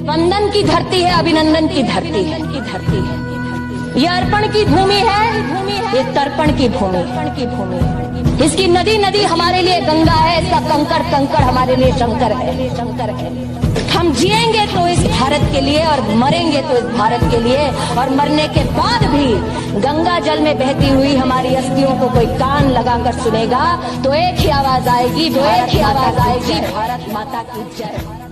वंदन की धरती है, अभिनंदन की धरती है, ये अर्पण की भूमि है, ये तर्पण की भूमि। इसकी नदी नदी हमारे लिए गंगा है, इसका कंकड़ कंकड़ हमारे लिए शंकर है। हम जिएंगे तो इस भारत के लिए और मरेंगे तो इस भारत के लिए, और मरने के बाद भी गंगा जल में बहती हुई हमारी अस्थियों को कोई कान लगाकर सुनेगा तो एक ही आवाज आएगी, भारत माता की जय।